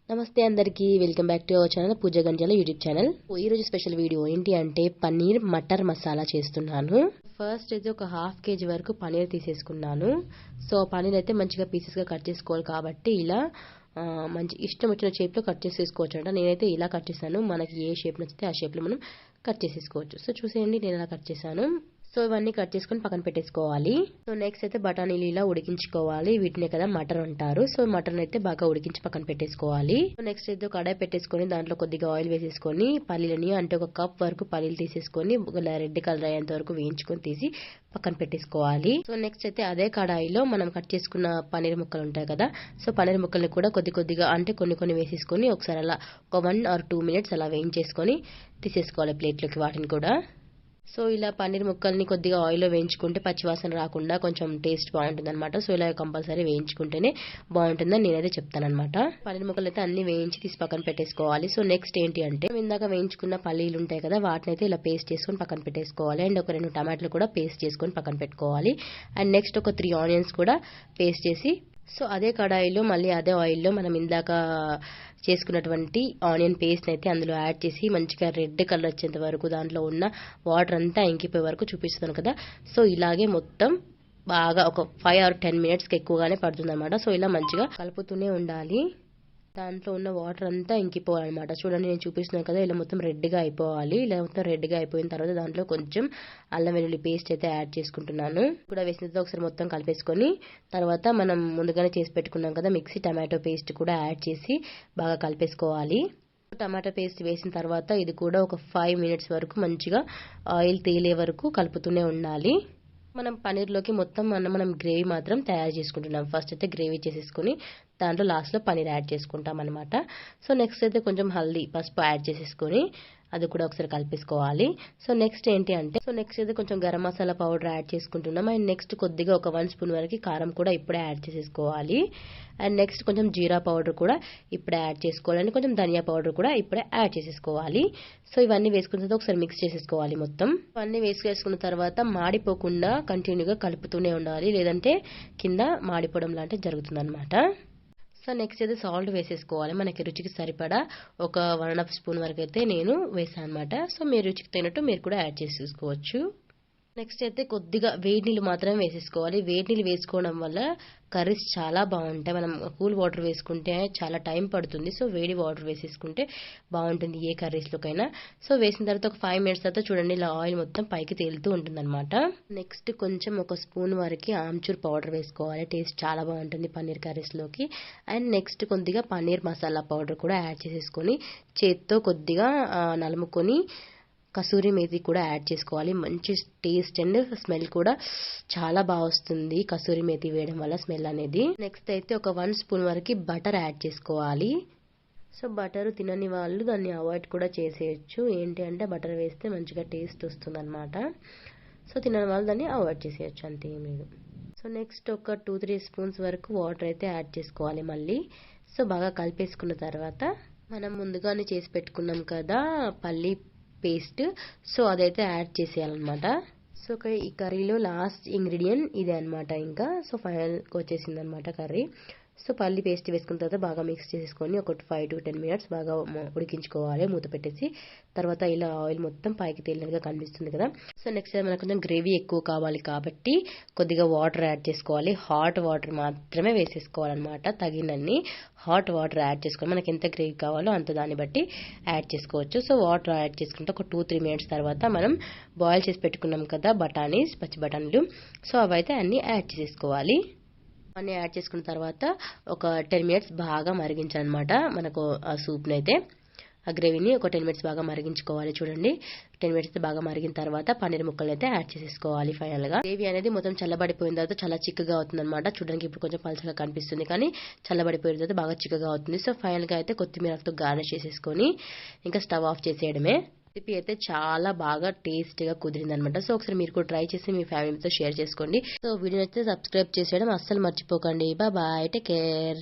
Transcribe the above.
నమస్తే అందరికీ welcome back to our channel Pooja Ganjala YouTube channel. ఈ రోజు స్పెషల్ వీడియో ఏంటి అంటే పన్నీర్ మటర్ మసాలా చేస్తున్నాను. ఫస్ట్ అయితే ఒక హాఫ్ కేజీ వరకు పన్నీర్ తీసేసుకున్నాను. సో పన్నీర్ అయితే మంచిగా పీసెస్ గా కట్ చేసుకోవాలి కాబట్టి ఇలా మంచి ఇష్టం వచ్చిన షేప్ లో కట్ చేసేసుకోవచ్చు అంట. నేనైతే ఇలా కట్ చేశాను. మనకి ఏ షేప్ నచ్చితే ఆ షేప్ లో మనం కట్ చేసేసుకోవచ్చు. సో చూసేయండి నేను ఇలా కట్ చేశాను. సో ఇవన్నీ కట్ చేసుకొని పక్కన పెట్టేసుకోవాలి. సో నెక్స్ట్ అయితే బఠానీలు ఇలా ఉడికించుకోవాలి. వీటినే కదా మటర్ అంటారు. సో మటన్ అయితే బాగా ఉడికించి పక్కన పెట్టేసుకోవాలి. సో నెక్స్ట్ అయితే కడాయి పెట్టేసుకొని దాంట్లో కొద్దిగా ఆయిల్ వేసేసుకొని పల్లీలని అంటే ఒక కప్ వరకు పల్లీలు తీసేసుకొని రెడ్ కలర్ అయ్యేంత వరకు వేయించుకొని తీసి పక్కన పెట్టేసుకోవాలి. సో నెక్స్ట్ అయితే అదే కడాయిలో మనం కట్ చేసుకున్న పన్నీర్ ముక్కలు ఉంటాయి కదా. సో పన్నీర్ ముక్కల్ని కూడా కొద్దిగా అంటే కొన్ని వేసేసుకొని ఒకసారి అలా ఒక 1 or 2 minutes అలా వేయించేసుకొని తీసేసుకోవాలి ప్లేట్లోకి వాటిని కూడా. సో ఇలా పన్నీర్ ముక్కల్ని కొద్దిగా ఆయిల్లో వేయించుకుంటే పచ్చివాసన రాకుండా కొంచెం టేస్ట్ బాగుంటుంది అనమాట. సో ఇలా కంపల్సరీ వేయించుకుంటేనే బాగుంటుందని నేనైతే చెప్తానమాట. పన్నీర్ ముక్కలు అయితే అన్ని వేయించి తీసి పక్కన పెట్టేసుకోవాలి. సో నెక్స్ట్ ఏంటి అంటే ఇందాక వేయించుకున్న పల్లీలు ఉంటాయి కదా వాటిని అయితే ఇలా పేస్ట్ చేసుకొని పక్కన పెట్టేసుకోవాలి. అండ్ ఒక 2 టమాటాలు కూడా పేస్ట్ చేసుకొని పక్కన పెట్టుకోవాలి. అండ్ నెక్స్ట్ ఒక 3 ఆనియన్స్ కూడా పేస్ట్ చేసి సో అదే కడాయిలో మళ్ళీ అదే ఆయిల్లో మనం ఇందాక చేసుకున్నటువంటి ఆనియన్ పేస్ట్ అయితే అందులో యాడ్ చేసి మంచిగా రెడ్ కలర్ వచ్చేంత వరకు దాంట్లో ఉన్న వాటర్ అంతా ఇంకిపోయే వరకు చూపిస్తాను కదా. సో ఇలాగే మొత్తం బాగా ఒక 5 or 10 minutes ఎక్కువగానే పడుతుంది అనమాట. సో ఇలా మంచిగా కలుపుతూనే ఉండాలి. దాంట్లో ఉన్న వాటర్ అంతా ఇంకిపోవాలన్నమాట. చూడండి నేను చూపిస్తున్నాను కదా ఇలా మొత్తం రెడ్గా అయిపోవాలి. ఇలా మొత్తం రెడ్గా అయిపోయిన తర్వాత దాంట్లో కొంచెం అల్లం వెల్లుల్లి పేస్ట్ అయితే యాడ్ చేసుకుంటున్నాను. కూడా వేసిన తర్వాత ఒకసారి మొత్తం కలిపేసుకొని తర్వాత మనం ముందుగానే చేసి పెట్టుకున్నాం కదా మిక్సీ టమాటో పేస్ట్ కూడా యాడ్ చేసి బాగా కలిపేసుకోవాలి. టమాటా పేస్ట్ వేసిన తర్వాత ఇది కూడా ఒక 5 minutes వరకు మంచిగా ఆయిల్ తేలే వరకు కలుపుతూనే ఉండాలి. మనం పన్నీర్లోకి మొత్తం మనం గ్రేవీ మాత్రం తయారు చేసుకుంటున్నాం. ఫస్ట్ అయితే గ్రేవీ చేసేసుకుని దాంట్లో లాస్ట్లో పన్నీర్ యాడ్ చేసుకుంటాం అనమాట. సో నెక్స్ట్ అయితే కొంచెం హల్దీ పసుపు యాడ్ చేసేసుకొని అది కూడా ఒకసారి కలిపేసుకోవాలి. సో నెక్స్ట్ ఏంటి అంటే నెక్స్ట్ అయితే కొంచెం గరం మసాలా పౌడర్ యాడ్ చేసుకుంటున్నాం. అండ్ నెక్స్ట్ కొద్దిగా ఒక 1 spoon వరకు కారం కూడా ఇప్పుడే యాడ్ చేసేసుకోవాలి. అండ్ నెక్స్ట్ కొంచెం జీరా పౌడర్ కూడా ఇప్పుడే యాడ్ చేసుకోవాలి. అండ్ కొంచెం ధనియా పౌడర్ కూడా ఇప్పుడే యాడ్ చేసేసుకోవాలి. సో ఇవన్నీ వేసుకున్న తర్వాత ఒకసారి మిక్స్ చేసేసుకోవాలి మొత్తం. ఇవన్నీ వేసుకున్న తర్వాత మాడిపోకుండా కంటిన్యూగా కలుపుతూనే ఉండాలి. లేదంటే కింద మాడిపోవడం లాంటిది జరుగుతుంది అనమాట. సో నెక్స్ట్ అయితే సాల్ట్ వేసేసుకోవాలి. మనకి రుచికి సరిపడా ఒక 1.5 spoon వరకు అయితే నేను వేసాను అనమాట. సో మీ రుచికి తగినట్టు మీరు కూడా యాడ్ చేసేసుకోవచ్చు. నెక్స్ట్ అయితే కొద్దిగా వేడి నీళ్ళు మాత్రమే వేసేసుకోవాలి. వేడి నీళ్ళు వేసుకోవడం వల్ల కర్రీస్ చాలా బాగుంటాయి. మనం కూల్ వాటర్ వేసుకుంటే చాలా టైం పడుతుంది. సో వేడి వాటర్ వేసేసుకుంటే బాగుంటుంది ఏ కర్రీస్లోకైనా. సో వేసిన తర్వాత ఒక 5 minutes తర్వాత చూడండి ఇలా ఆయిల్ మొత్తం పైకి తేలుతూ ఉంటుంది అనమాట. నెక్స్ట్ కొంచెం ఒక స్పూన్ వరకు ఆమ్చూర్ పౌడర్ వేసుకోవాలి. టేస్ట్ చాలా బాగుంటుంది పన్నీర్ కర్రీస్లోకి. అండ్ నెక్స్ట్ కొద్దిగా పన్నీర్ మసాలా పౌడర్ కూడా యాడ్ చేసేసుకొని చేత్తో కొద్దిగా నలుముకొని కసూరి మేతి కూడా యాడ్ చేసుకోవాలి. మంచి టేస్ట్ అండ్ స్మెల్ కూడా చాలా బాగా వస్తుంది కసూరి మేతి వేయడం వల్ల స్మెల్ అనేది. నెక్స్ట్ అయితే ఒక 1 spoon వరకు బటర్ యాడ్ చేసుకోవాలి. సో బటర్ తినని వాళ్ళు దాన్ని అవాయిడ్ కూడా చేసేయచ్చు. ఏంటి అంటే బటర్ వేస్తే మంచిగా టేస్ట్ వస్తుంది అనమాట. సో తినని వాళ్ళు దాన్ని అవాయిడ్ చేసేయచ్చు అంతే ఏం లేదు. సో నెక్స్ట్ ఒక 2-3 spoons వరకు వాటర్ అయితే యాడ్ చేసుకోవాలి మళ్ళీ. సో బాగా కలిపేసుకున్న తర్వాత మనం ముందుగానే చేసి పెట్టుకున్నాం కదా పల్లి పేస్ట్. సో అదైతే యాడ్ చేసేయాలన్నమాట. సో ఈ కర్రీలో లాస్ట్ ఇంగ్రీడియంట్ ఇదే అనమాట. ఇంకా సో ఫైనల్గా వచ్చేసింది అనమాట కర్రీ. సో పల్లి పేస్ట్ వేసుకున్న తర్వాత బాగా మిక్స్ చేసుకొని ఒక 5 to 10 minutes బాగా ఉడికించుకోవాలి మూత పెట్టేసి. తర్వాత ఇలా ఆయిల్ మొత్తం పైకి తేలినట్టుగా కనిపిస్తుంది కదా. సో నెక్స్ట్ మనకు కొంచెం గ్రేవీ ఎక్కువ కావాలి కాబట్టి కొద్దిగా వాటర్ యాడ్ చేసుకోవాలి. హాట్ వాటర్ మాత్రమే వేసేసుకోవాలన్నమాట. తగినన్ని హాట్ వాటర్ యాడ్ చేసుకోవాలి. మనకి ఎంత గ్రేవీ కావాలో అంత దాన్ని బట్టి యాడ్ చేసుకోవచ్చు. సో వాటర్ యాడ్ చేసుకుంటే ఒక 2-3 minutes తర్వాత మనం బాయిల్ చేసి పెట్టుకున్నాం కదా పచ్చి బఠానీలు. సో అవైతే అన్ని యాడ్ చేసేసుకోవాలి. అన్నీ యాడ్ చేసుకున్న తర్వాత ఒక 10 minutes బాగా మరిగించాలన్నమాట. మనకు ఆ సూప్ని అయితే ఆ గ్రేవీని ఒక 10 minutes బాగా మరిగించుకోవాలి. చూడండి 10 minutes బాగా మరిగిన తర్వాత పన్నీర్ ముక్కలు అయితే యాడ్ చేసేసుకోవాలి. ఫైనల్గా గ్రేవీ అనేది మొత్తం చల్లబడిపోయిన తర్వాత చాలా చిక్కగా అవుతుంది అనమాట. చూడడానికి ఇప్పుడు కొంచెం పలచగా కనిపిస్తుంది కానీ చల్లబడిపోయిన తర్వాత బాగా చిక్కగా అవుతుంది. సో ఫైనల్గా అయితే కొత్తిమీరతో గార్నిష్ చేసేసుకొని ఇంకా స్టవ్ ఆఫ్ చేసేయడమే. రెసిపీ అయితే చాలా బాగా టేస్టీగా కుదిరింది అనమాట. సో ఒకసారి మీరు కూడా ట్రై చేసి మీ ఫ్యామిలీతో షేర్ చేసుకోండి. సో వీడియో అయితే సబ్స్క్రైబ్ చేసేయడం అస్సలు మర్చిపోకండి. Bye, take care.